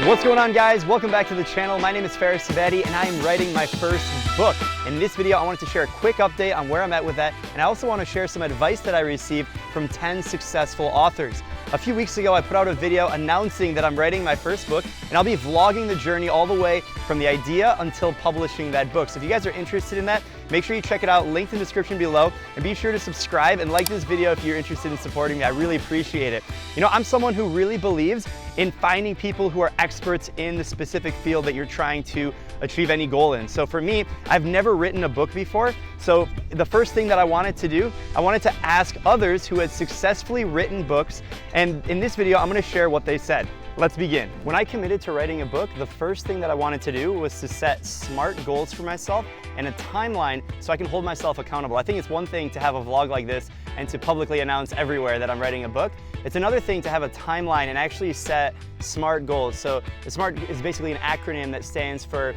What's going on, guys? Welcome back to the channel. My name is Ksebati and I am writing my first book. In this video, I wanted to share a quick update on where I'm at with that, and I also want to share some advice that I received from 10 successful authors. A few weeks ago, I put out a video announcing that I'm writing my first book, and I'll be vlogging the journey all the way from the idea until publishing that book. So if you guys are interested in that, make sure you check it out, linked in the description below, and be sure to subscribe and like this video if you're interested in supporting me. I really appreciate it. You know, I'm someone who really believes in finding people who are experts in the specific field that you're trying to achieve any goal in. So for me, I've never written a book before. So the first thing that I wanted to do, I wanted to ask others who had successfully written books. And in this video, I'm gonna share what they said. Let's begin. When I committed to writing a book, the first thing that I wanted to do was to set smart goals for myself and a timeline so I can hold myself accountable. I think it's one thing to have a vlog like this and to publicly announce everywhere that I'm writing a book. It's another thing to have a timeline and actually set SMART goals. So the SMART is basically an acronym that stands for,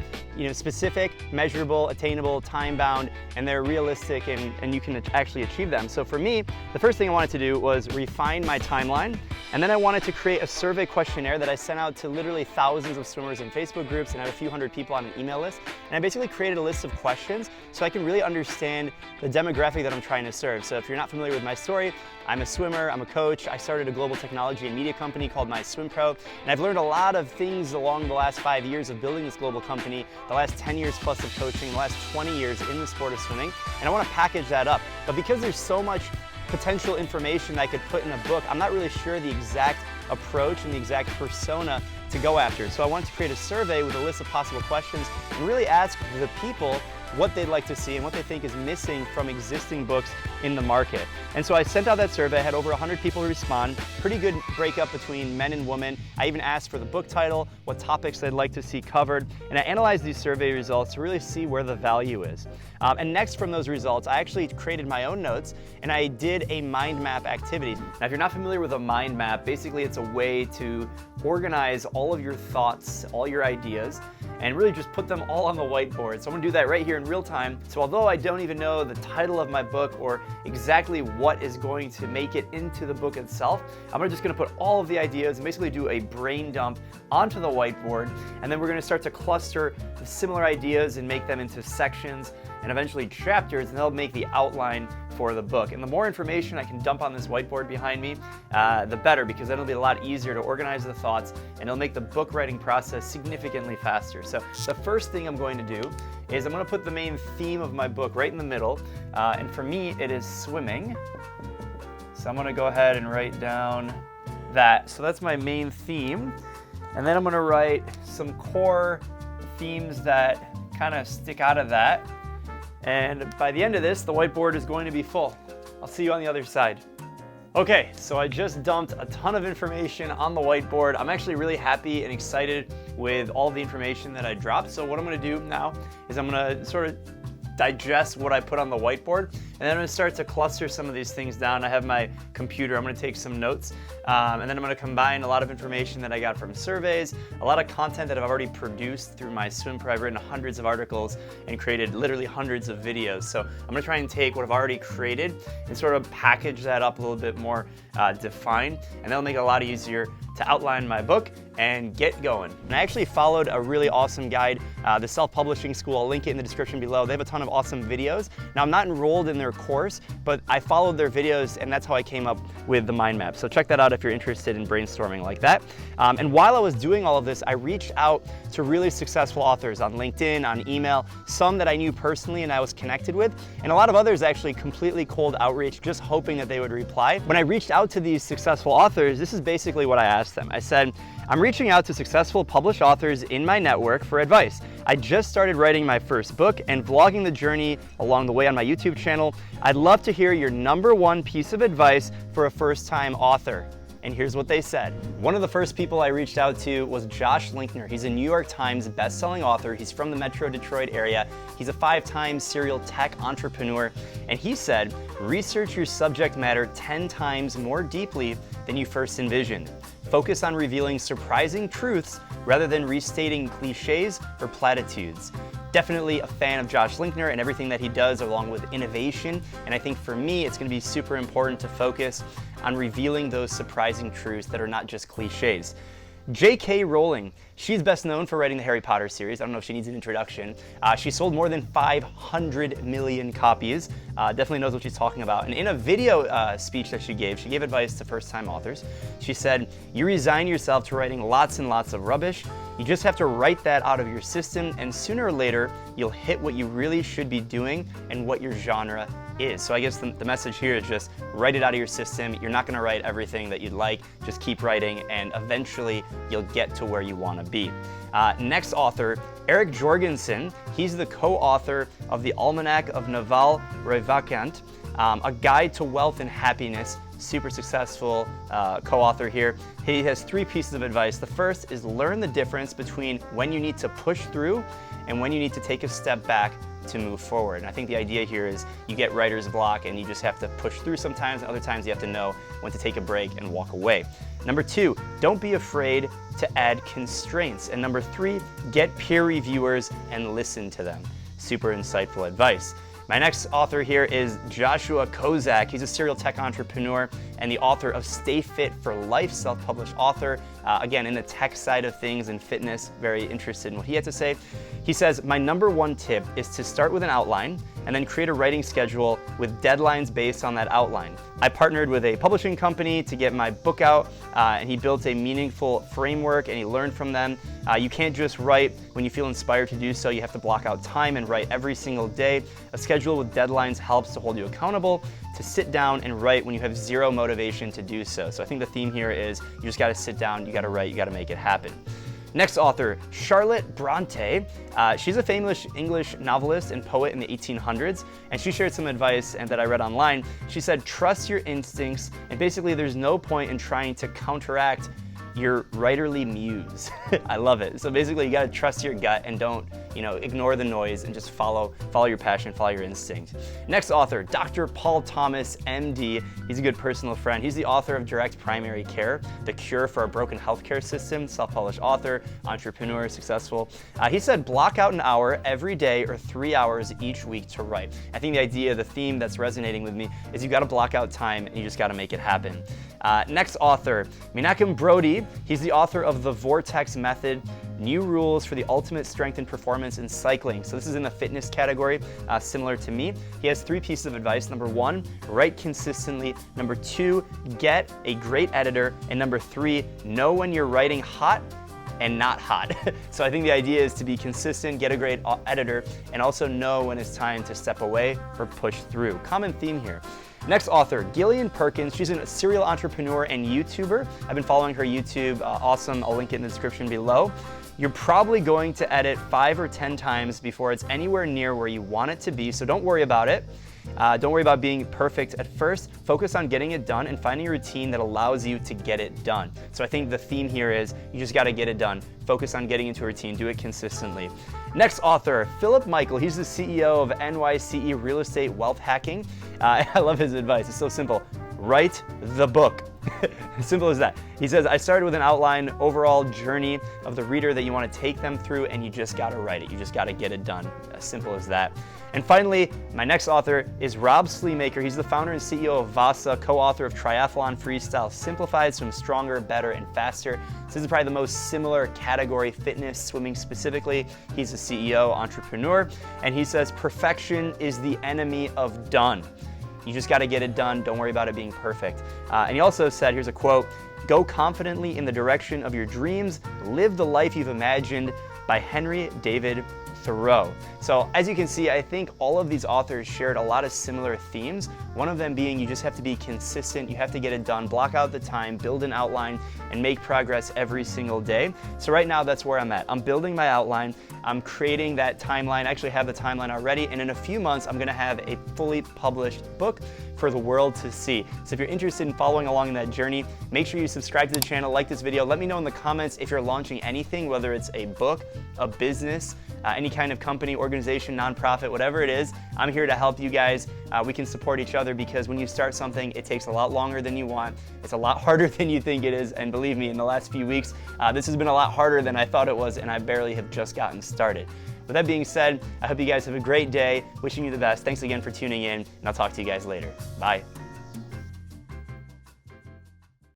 specific, measurable, attainable, time-bound, and they're realistic and you can actually achieve them. So for me, the first thing I wanted to do was refine my timeline, and then I wanted to create a survey questionnaire that I sent out to literally thousands of swimmers in Facebook groups and had a few hundred people on an email list. And I basically created a list of questions so I can really understand the demographic that I'm trying to serve. So if you're not familiar with my story, I'm a swimmer, I'm a coach. I started a global technology and media company called MySwimPro, and I've learned a lot of things along the last 5 years of building this global company, the last 10 years plus of coaching, the last 20 years in the sport of swimming, and I want to package that up. But because there's so much potential information that I could put in a book, I'm not really sure the exact approach and the exact persona to go after. So I wanted to create a survey with a list of possible questions and really ask the people what they'd like to see and what they think is missing from existing books in the market. And so I sent out that survey. I had over 100 people respond. Pretty good breakup between men and women. I even asked for the book title, what topics they'd like to see covered, and I analyzed these survey results to really see where the value is. And next from those results, I actually created my own notes and I did a mind map activity. Now, if you're not familiar with a mind map, basically it's a way to organize all of your thoughts, all your ideas, and really just put them all on the whiteboard. So I'm gonna do that right here in real time. So although I don't even know the title of my book or exactly what is going to make it into the book itself, I'm just gonna put all of the ideas and basically do a brain dump onto the whiteboard. And then we're gonna start to cluster the similar ideas and make them into sections and eventually chapters, and they'll make the outline for the book. And the more information I can dump on this whiteboard behind me, the better, because then it'll be a lot easier to organize the thoughts and it'll make the book writing process significantly faster. So the first thing I'm going to do is I'm going to put the main theme of my book right in the middle, and for me it is swimming. So I'm going to go ahead and write down that. So that's my main theme, and then I'm going to write some core themes that kind of stick out of that. And by the end of this, the whiteboard is going to be full. I'll see you on the other side. Okay, so I just dumped a ton of information on the whiteboard. I'm actually really happy and excited with all the information that I dropped. So what I'm gonna do now is I'm gonna sort of digest what I put on the whiteboard, and then I'm gonna start to cluster some of these things down. I have my computer, I'm gonna take some notes, and then I'm gonna combine a lot of information that I got from surveys, a lot of content that I've already produced through MySwimPro. I've written hundreds of articles and created literally hundreds of videos. So I'm gonna try and take what I've already created and sort of package that up a little bit more defined, and that'll make it a lot easier to outline my book and get going. And I actually followed a really awesome guide, the Self-Publishing School. I'll link it in the description below. They have a ton of awesome videos. Now, I'm not enrolled in their course, but I followed their videos, and that's how I came up with the mind map. So check that out if you're interested in brainstorming like that. And while I was doing all of this, I reached out to really successful authors on LinkedIn, on email, some that I knew personally and I was connected with, and a lot of others actually completely cold outreach, just hoping that they would reply. When I reached out to these successful authors, this is basically what I asked them. I said, I'm reaching out to successful published authors in my network for advice. I just started writing my first book and vlogging the journey along the way on my YouTube channel. I'd love to hear your #1 piece of advice for a first-time author. And here's what they said. One of the first people I reached out to was Josh Linkner. He's a New York Times best-selling author. He's from the Metro Detroit area. He's a 5-time serial tech entrepreneur. And he said, research your subject matter 10 times more deeply than you first envisioned. Focus on revealing surprising truths rather than restating cliches or platitudes. Definitely a fan of Josh Linkner and everything that he does along with innovation. And I think for me, it's going to be super important to focus on revealing those surprising truths that are not just cliches. J.K. Rowling. She's best known for writing the Harry Potter series. I don't know if she needs an introduction. She sold more than 500 million copies. Definitely knows what she's talking about. And in a video speech that she gave advice to first-time authors. She said, "You resign yourself to writing lots and lots of rubbish. You just have to write that out of your system, and sooner or later, you'll hit what you really should be doing and what your genre is." So I guess the message here is just write it out of your system. You're not gonna write everything that you'd like, just keep writing, and eventually you'll get to where you wanna be. Next author, Eric Jorgenson. He's the co-author of the Almanac of Naval Ravikant, a guide to wealth and happiness. Super successful co-author here. He has 3 pieces of advice. The first is learn the difference between when you need to push through and when you need to take a step back to move forward. And I think the idea here is you get writer's block and you just have to push through sometimes, and other times you have to know when to take a break and walk away. Number 2, don't be afraid to add constraints. And number 3, get peer reviewers and listen to them. Super insightful advice. My next author here is Joshua Kozak. He's a serial tech entrepreneur and the author of Stay Fit for Life, self-published author. Again, in the tech side of things and fitness, very interested in what he had to say. He says, "My number 1 tip is to start with an outline and then create a writing schedule with deadlines based on that outline. I partnered with a publishing company to get my book out, and he built a meaningful framework and he learned from them. You can't just write when you feel inspired to do so. You have to block out time and write every single day. A schedule with deadlines helps to hold you accountable, to sit down and write when you have zero motivation to do so." So I think the theme here is you just gotta sit down, you gotta write, you gotta make it happen. Next author, Charlotte Bronte. She's a famous English novelist and poet in the 1800s, and she shared some advice that I read online. She said, "Trust your instincts, and basically there's no point in trying to counteract your writerly muse." I love it. So basically you gotta trust your gut and don't, ignore the noise and just follow your passion, follow your instinct. Next author, Dr. Paul Thomas, MD. He's a good personal friend. He's the author of Direct Primary Care, The Cure for a Broken Healthcare System, self-published author, entrepreneur, successful. He said, block out an hour every day or 3 hours each week to write. I think the idea, the theme that's resonating with me is you gotta block out time and you just gotta make it happen. Next author, Menachem Brodie. He's the author of The Vortex Method, New Rules for the Ultimate Strength and Performance in Cycling. So this is in the fitness category, similar to me. He has 3 pieces of advice. Number 1, write consistently. Number 2, get a great editor. And number 3, know when you're writing hot and not hot. So I think the idea is to be consistent, get a great editor, and also know when it's time to step away or push through. Common theme here. Next author, Gillian Perkins. She's a serial entrepreneur and YouTuber. I've been following her YouTube, awesome. I'll link it in the description below. You're probably going to edit 5 or 10 times before it's anywhere near where you want it to be, so don't worry about it. Don't worry about being perfect at first. Focus on getting it done and finding a routine that allows you to get it done. So I think the theme here is you just gotta get it done. Focus on getting into a routine, do it consistently. Next author, Philip Michael. He's the CEO of NYCE Real Estate Wealth Hacking. I love his advice, it's so simple. Write the book. Simple as that. He says, I started with an outline, overall journey of the reader that you want to take them through, and you just got to write it. You just got to get it done. As simple as that. And finally, my next author is Rob Sleamaker. He's the founder and CEO of Vasa, co-author of Triathlon Freestyle Simplified, Swim Stronger, Better, and Faster. This is probably the most similar category, fitness, swimming specifically. He's a CEO, entrepreneur, and he says, perfection is the enemy of done. You just got to get it done. Don't worry about it being perfect. And he also said, here's a quote, go confidently in the direction of your dreams, live the life you've imagined, by Henry David Thoreau. So as you can see, I think all of these authors shared a lot of similar themes. One of them being you just have to be consistent, you have to get it done, block out the time, build an outline, and make progress every single day. So right now, that's where I'm at. I'm building my outline, I'm creating that timeline. I actually have the timeline already, and in a few months, I'm gonna have a fully published book for the world to see. So if you're interested in following along in that journey, make sure you subscribe to the channel, like this video, let me know in the comments if you're launching anything, whether it's a book, a business, any kind of company, organization, nonprofit, whatever it is. I'm here to help you guys. We can support each other because when you start something, it takes a lot longer than you want. It's a lot harder than you think it is. And believe me, in the last few weeks, this has been a lot harder than I thought it was, and I barely have just gotten started. With that being said, I hope you guys have a great day. Wishing you the best. Thanks again for tuning in, and I'll talk to you guys later. Bye.